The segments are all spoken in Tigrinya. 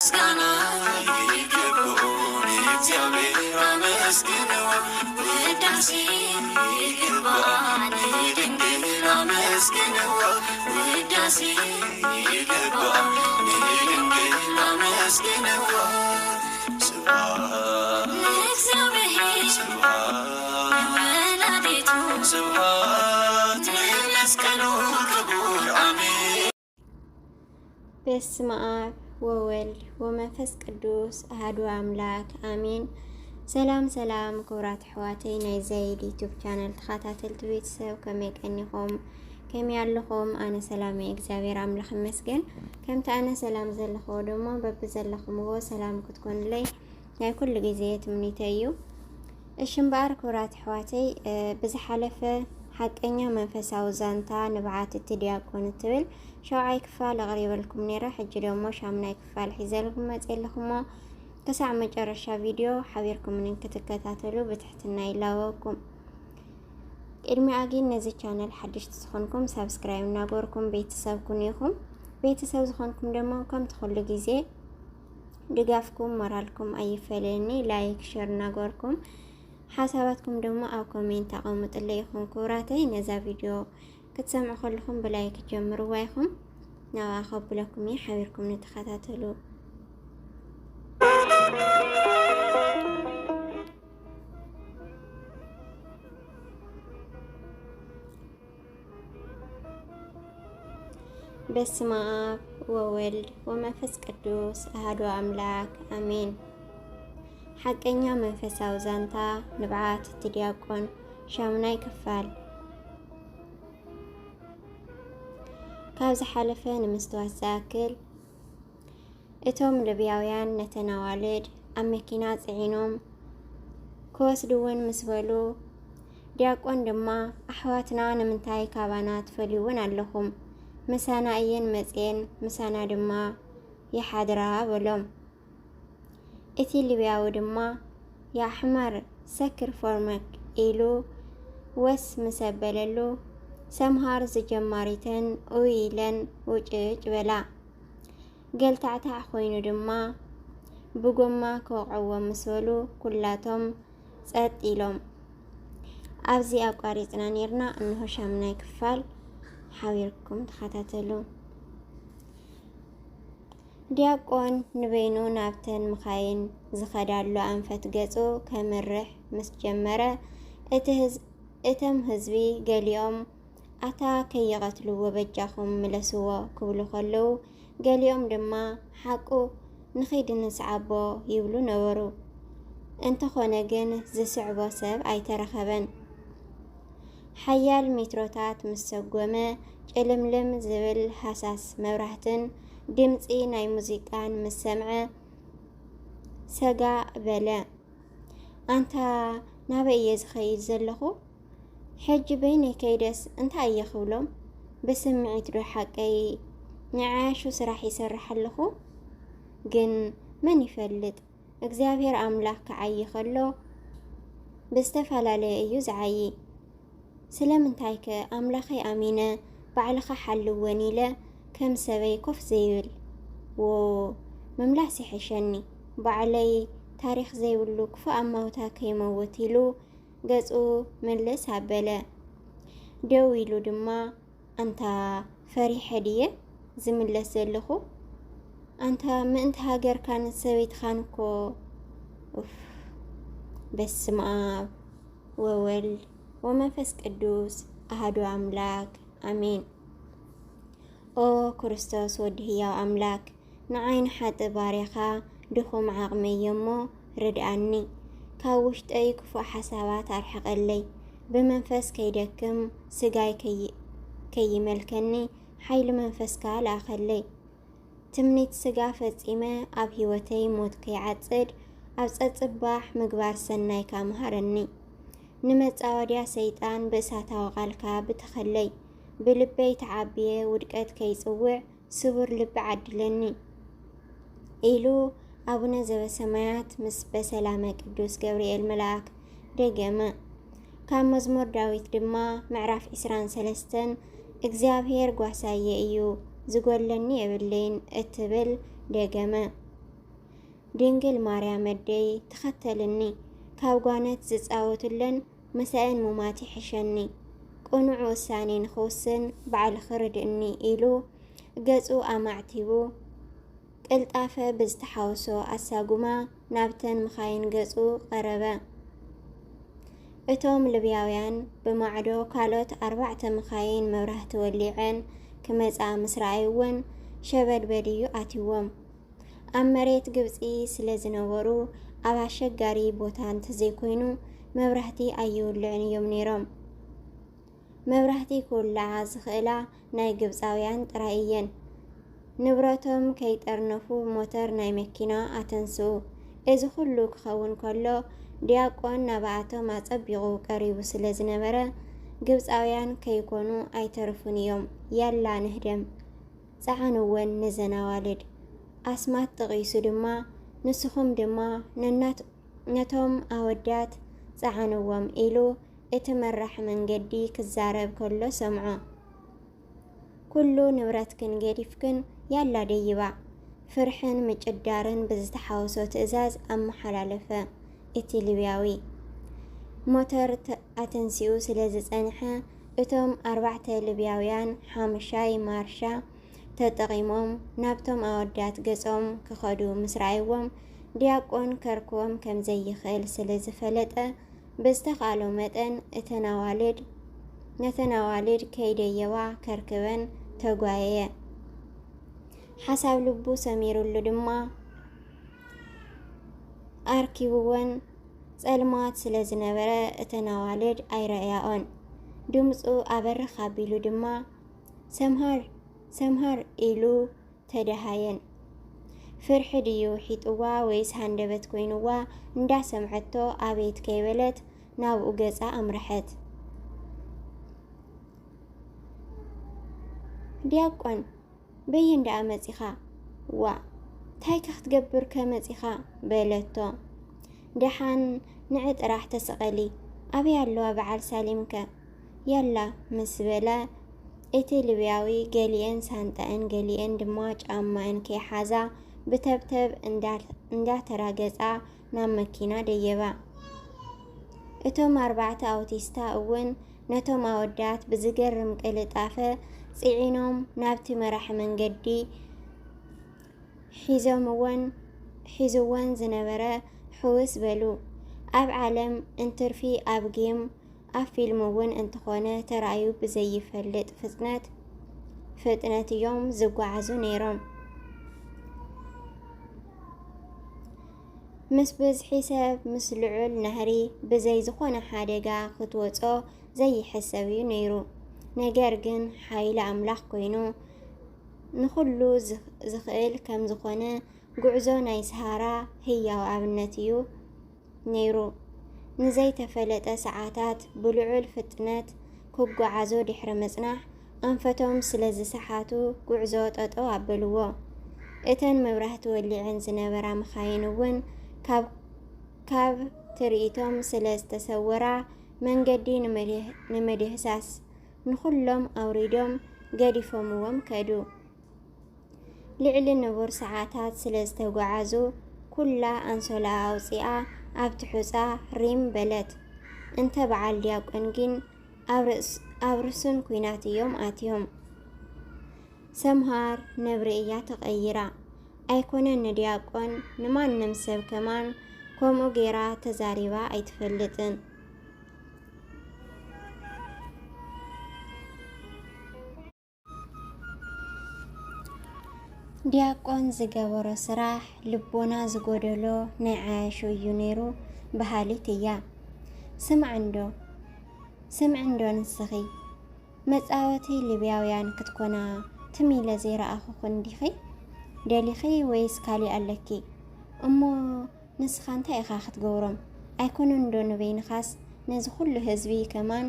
سكانا يكبون እግዚአብሔር አመስግነው ውዳሴ ይገባል ድንግል አመስግነው ውዳሴ ይገባል ድንግል አመስግነው ስብሐት ለእግዚአብሔር ስብሐት ለወላዲቱ ስብሐት ለመስቀሉ ክቡር አሜን። በስመ አብ ወወልድ ወመንፈስ ቅዱስ አሐዱ አምላክ አሜን። ሰላም ሰላም ክቡራት ኣሕዋተይ ናይ ዘይድ ዩቲዩብ ቻናል ተኸታተልቲ ቤተሰብ ከመይ ቀኒኹም ከመይ ኣለኹም? ኣነ ሰላም እግዚአብሔር ኣምላኽ ይመስገን። ከምቲ ኣነ ሰላም ዘለኹ ደሞ በቢ ዘለኹምዎ ሰላም ክትኮኑለይ ናይ ኩሉ ግዜ ትምኒተይ እዩ። እሺ እምበኣር ክቡራት ኣሕዋተይ ብዝሓለፈ ሓቀኛ መንፈሳዊ ዛንታ ንብዓት እቲ ዲያቆን እትብል ሸውዓይ ክፋል ኣቕሪበልኩም ነይረ። ሕጂ ደሞ ሻምናይ ክፋል ሒዘልኩም መፅለኹሞ ክሳዕ መጨረሻ ቪድዮ ሓቢርኩም ክትከታተሉ ብትሕትና ይላወኩም። ቅድሚኣ ግን ነዚ ቻናል ሓድሽቲ ዝኾንኩም ሰብስክራይብ እናገበርኩም ቤተሰብ ኩን ኢኹም። ቤተሰብ ዝኾንኩም ደሞ ከምቲ ኩሉ ግዜ ድጋፍኩም ሞራልኩም ኣይፈልየኒ። ላይክ ሸር እናገበርኩም ሓሳባትኩም ደሞ ኣብ ኮሜንት ኣቐምጡለይ ኢኹም። ክቡራተይ ነዛ ቪድዮ ክትሰምዑ ከለኹም ብላይክ ጀምርዋ ኢኹም። ናብኣ ከብለኩም እየ ሓቢርኩም ንተኸታተሉ። በስመ አብ ወወልድ ወመንፈስ ቅዱስ አሐዱ አምላክ አሜን። ሓቀኛ መንፈሳዊ ዛንታ ንብዓት እቲ ዲያቆን ሻምናይ ክፋል። ካብ ዝሓለፈ ንምስትዋት ዝኣክል እቶም ልብያውያን ነተን ኣዋልድ ኣብ መኪና ጽዒኖም ክወስድውን ምስ በሉ ዲያቆን ድማ ኣሕዋትና ንምንታይ ካባና ትፈልዩውን ኣለኹም ምሳና እየን መፅየን ምሳና ድማ ይሓድራ በሎም። እቲ ልብያዊ ድማ ያሕመር ሰክር ፎርመክ ኢሉ ወስ ምሰበለሉ ሰምሃር ዝጀማሪተን ኢለን ውጭጭ በላ። ገልታዕታዕ ኮይኑ ድማ ብጎማ ክወቅዕዎም ምስ በሉ ኩላቶም ጸጥ ኢሎም። ኣብዚ ኣቋሪፅና ነርና። እንሆ ሻምናይ ክፋል ሓቢርኩም ተኸታተሉ። ዲያቆን ንበይኑ ናብተን መኻይን ዝኸዳሉ ኣንፈት ገጹ ከምርሕ ምስ ጀመረ እቶም ህዝቢ ገሊኦም ኣታ ከይቐትልዎ በጃኹም ምለስዎ ክብሉ ከለዉ ገሊኦም ድማ ሓቁ ንኸይድ ንስዓቦ ይብሉ ነበሩ። እንተኾነ ግን ዝስዕቦ ሰብ ኣይተረኸበን። ሓያል ሜትሮታት ምስ ሰጎመ ጭልምልም ዝብል ሃሳስ መብራህትን ድምፂ ናይ ሙዚቃን ምስ ሰምዐ ሰጋ በለ። ኣንታ ናበይ እየ ዝኸይድ ዘለኹ? ሕጂ በይነይ ከይደስ እንታይ እየ ክብሎም? ብስምዒት ዶ ሓቀይ ንዓያሹ ስራሕ ይሰርሕ ኣለኹ? ግን መን ይፈልጥ እግዚኣብሔር ኣምላኽ ክዓይ ከሎ ብዝተፈላለየ እዩ ዝዓይ። ስለምንታይ ከ ኣምላኸይ ኣሚነ ባዕልኻ ሓልወን ኢለ ከም ሰበይ ኮፍ ዘይብል? ዎ መምላስ ይሕሸኒ ባዕለይ ታሪክ ዘይብሉ ክፉ ኣማውታ ከይመውት ኢሉ ገጹ መለስ ኣበለ። ደው ኢሉ ድማ ኣንታ ፈሪሐ ድየ ዝምለስ ዘለኹ? ኣንታ ምእንቲ ሃገርካን ሰበይትኻን እኮ። በስመ አብ ወወልድ ወመንፈስ ቅዱስ አሐዱ አምላክ አሜን። ኦ ክርስቶስ ወዲ ሕያው ኣምላክ ንዓይን ሓጥ ባርያኻ ድኹም ዓቕመይ እሞ ርድኣኒ። ካብ ውሽጠይ ክፉእ ሓሳባት ኣርሕቐለይ። ብመንፈስ ከይደክም ስጋይ ከይመልከኒ ሓይሊ መንፈስካ ላኸለይ። ትምኒት ስጋ ፈጺመ ኣብ ህይወተይ ሞት ከይዓጽድ ኣብ ጸጽባሕ ምግባር ሰናይካ ምሃረኒ። ንመጻወድያ ሰይጣን ብእሳታዊ ቃልካ ብተኸለይ። ብልበይ ተዓብየ ውድቀት ከይጽውዕ ስቡር ልቢ ዓድለኒ ኢሉ ኣቡነ ዘበሰማያት ምስ በሰላመ ቅዱስ ገብርኤል መልአክ ደገመ። ካብ መዝሙር ዳዊት ድማ ምዕራፍ 23 እግዚአብሔር ጓሳየ እዩ ዝጎለኒ የብለይን እትብል ደገመ። ድንግል ማርያም መደይ ተኸተልኒ ካብ ጓነት ዝፃወቱለን መሳእን ሙማት ይሕሸኒ ቁኑዕ ውሳኔ ንኽውስን በዓል ክርድእኒ ኢሉ ገጹ ኣማዕቲቡ ቅልጣፈ ብዝተሓወሶ ኣሳጉማ ናብተን መኻይን ገጹ ቀረበ። እቶም ልብያውያን ብማዕዶ ካልኦት 4 መኻይን መብራህቲ ወሊዐን ክመጻ ምስራኣይወን ሸበድበድዩ ኣትይዎም። ኣብ መሬት ግብፂ ስለ ዝነበሩ ኣብ ኣሸጋሪ ቦታ እንተዘይኮይኑ መብራህቲ ኣይውልዕን እዮም ነይሮም። መብራህቲ ክውልዓ ዝኽእላ ናይ ግብፃውያን ጥራይ እየን። ንብረቶም ከይጠርነፉ ሞተር ናይ መኪና ኣተንስኡ። እዚ ኩሉ ክኸውን ከሎ ዲያቆን ናብኣቶም ኣጸቢቑ ቀሪቡ ስለ ዝነበረ ግብፃውያን ከይኮኑ ኣይተርፉን እዮም። ያላ ንህደም ጸዓንወን ንዘናዋልድ ኣስማት ጠቒሱ ድማ ንስኹም ድማ ነቶም ኣወዳት ጸዓንዎም ኢሉ እቲ መራሕ መንገዲ ክዛረብ ከሎ ሰምዖ። ኩሉ ንብረትክን ገዲፍክን ያላ ደይባ ፍርሕን ምጭዳርን ብዝተሓወሶ ትእዛዝ ኣመሓላለፈ። እቲ ልብያዊ ሞተር ኣተንሲኡ ስለ ዝጸንሐ እቶም 4 ልብያውያን ሓሙሻይ ማርሻ ተጠቒሞም ናብቶም ኣወዳት ገጾም ክኸዱ ምስራይዎም ዲያቆን ከርክቦም ከም ዘይኽእል ስለ ዝፈለጠ ብዝተኻሎ መጠን ነተናዋልድ ከይደየዋ ከርክበን ተጓየየ። ሓሳብ ልቡ ሰሚሩሉ ድማ ኣርኪብወን ጸልማት ስለ ዝነበረ እተናዋልድ ኣይረኣዮን። ድምፁ ኣበርኽ ኣቢሉ ድማ ሰምሃር ኢሉ ተደሃየን። ፍርሒ ድዩ ሒጥዋ ወይስ ሃንደበት ኮይኑዋ እንዳሰምዐቶ ኣቤት ከይበለት ናብኡ ገጻ ኣምርሐት። ዲያቆን በይ እንዳኣ መጺኻ ዋ እንታይ ክትገብር ከመጺኻ በለቶ። ደሓን ንዕጥራሕ ተሰቐሊ ኣበይ ኣለዋ በዓል ሳሊምከ ያላ ምስ በለ እቲ ልብያዊ ገሊአን ሳንጣአን ገሊአን ድማ ጫማአን ከይሓዛ ብተብተብ እንዳተራገጻ ናብ መኪና ደየባ። እቶም 4 ኣውቲስታ እውን ነቶም ኣወዳት ብዝገርም ቅልጣፈ ጽዒኖም ናብቲ መራሕ መንገዲ ሒዝወን ዝነበረ ሕውስ በሉ። ኣብ ዓለም እንትርፊ ኣብ ጌም ኣብ ፊልም እውን እንተኾነ ተራእዩ ብዘይፈልጥ ፍጥነት እዮም ዝጓዓዙ ነይሮም። ምስ ብዝሒ ሰብ ምስ ልዑል ነህሪ ብዘይ ዝኾነ ሓደጋ ክትወጾ ዘይሕሰብ እዩ ነይሩ። ነገር ግን ሓይሊ ኣምላኽ ኮይኑ ንኹሉ ዝኽእል ከም ዝኾነ ጉዕዞ ናይ ሰሃራ ህያው ኣብነት እዩ ነይሩ። ንዘይተፈለጠ ሰዓታት ብልዑል ፍጥነት ክጓዓዞ ድሕሪ መጽናሕ ኣንፈቶም ስለ ዝሰሓቱ ጉዕዞ ጠጠው ኣበልዎ። እተን መብራህቲ ወሊዐን ዝነበራ መኻይን እውን ካብ ትርኢቶም ስለ ዝተሰወራ መንገዲ ንመድህሳስ ንኹሎም ኣውሪዶም ገዲፎምዎም ከዱ። ልዕሊ ንቡር ሰዓታት ስለ ዝተጓዓዙ ኩላ ኣንሶላ ኣውፂኣ ኣብ ትሑፃ ሪም በለት። እንተ በዓል ዲያቆን ግን ኣብ ርሱን ኩናት እዮም ኣትዮም። ሰምሃር ነብሪ እያ ተቐይራ ኣይኮነን ንዲያቆን ንማንም ሰብ ከማን ከምኡ ጌራ ተዛሪባ ኣይትፈልጥን። ዲያቆን ዝገበሮ ስራሕ ልቦና ዝጎደሎ ናይ ዓያሹ እዩ ነይሩ ባህሊት እያ። ስምዕንዶ ንስኺ መጻወቲ ልብያውያን ክትኮና ትሚለ ዘይረኣኹኹን ዲኺ ደሊኺ ወይስ ካሊእ ኣለኪ እሞ ንስኻ እንታይ ኢኻ ክትገብሮም? ኣይኮነን ዶ ንበይንኻስ ነዚ ኩሉ ህዝቢ ከማን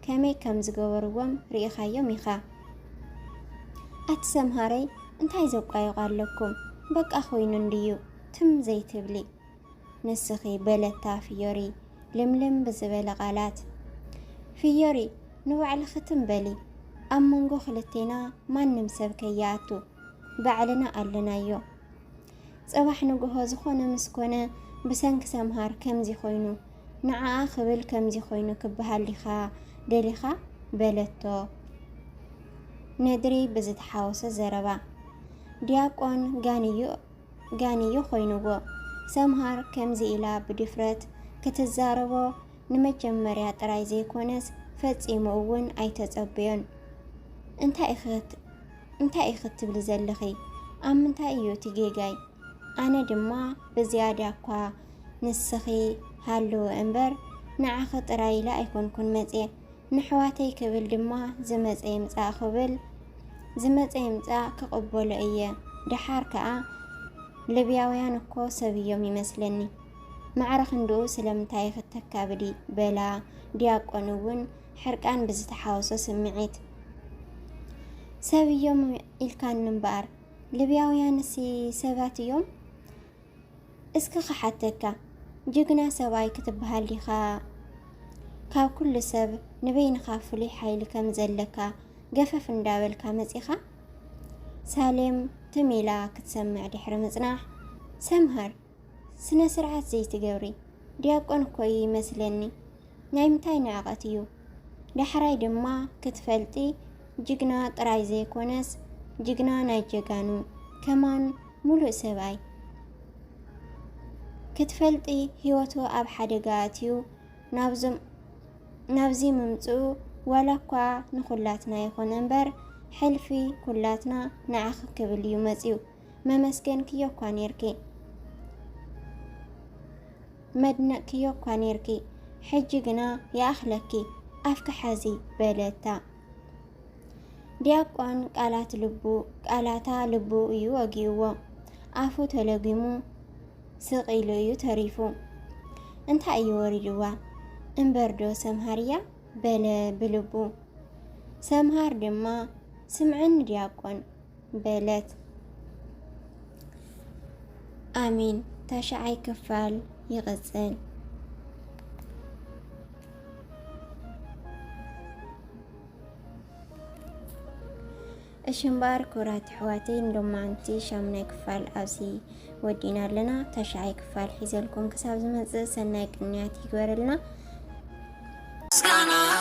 ከመይ ከም ዝገበርዎም ርኢኻዮም ኢኻ? ኣትሰምሃረይ እንታይ ዘቋይቑ ኣለኩም? በቃ ኮይኑ እንድዩ ትም ዘይትብሊ ንስኺ በለታ ፍዮሪ ልምልም ብዝበለ ቃላት። ፍዮሪ ንባዕልኺ ትንበሊ ኣብ መንጎ ክልቴና ማንም ሰብ ከይኣቱ ባዕልና ኣለናዮ። صباح نجوه زخونة مسكونة بسنك سمهار كمزي خوينو نعا خبل كمزي خوينو كبهالليخا دليخا بلتو ندري بزد حاوسة زربا دياقون غانيو خوينوغو سمهار كمزي إلا بدفرت كتزاربو نمجمريا طراي زي كونس فتصيموون أيتتصبيون انتا إخت تبل زلخي أم انتا إيو تيجيجاي أنا دما بزيادة كوا نسخي هالو أمبر نعا خطراي لا يكون كون مزي نحواتي كبل دما زمزي مزا خبل زمزي مزا كقبول إيه دحار كأ لبياويان كو سبيوم يمثلني معرخ ندو سلمتاي ختكا بدي بلا دياقونون حرقان بزتحاوسو سمعيت سبيوم إلكان نمبار لبياويان سي سبات يوم اسك خحتكا جقنا سواي كتبهالليخا كاو كل سب نبين خافلي حيل كم زلكا قفف نداول كامزيخا سالم تميلا كتسمع دحر مزناح سمهر سنة سرعات زي تقوري دياقون كوي مسلني نايمتاي ناقتيو دحراي دما كتفلتي جقنا طراي زي كونس جقنا نايجقانو كمان ملو سباي كتفلتي هيوتو أب حدقاتيو نابزي ممتو ولا كوا نخلاتنا يخون انبر حلفي كلاتنا نعخ كبليو مزيو ما مسكن كيو كوانيركي مدنا كيو كوانيركي حجقنا يا أخلكي أفك حزي بلتا دياقوان قالاتا لبو يو وقيو أفو تلقيمو سقيلو يو تريفو انتا ايو وريدوا انبردو سمهاريا بلا بلبو سمهار دما سمعن دياقوان بلت آمين تاشعي كفال يغزل الشمبار كرات حواتين رومانتي شامنا كفال أوسي ودينا لنا تاشعي كفال حيزلكم كساب زمزة سنايك النيات يقورلنا سبحان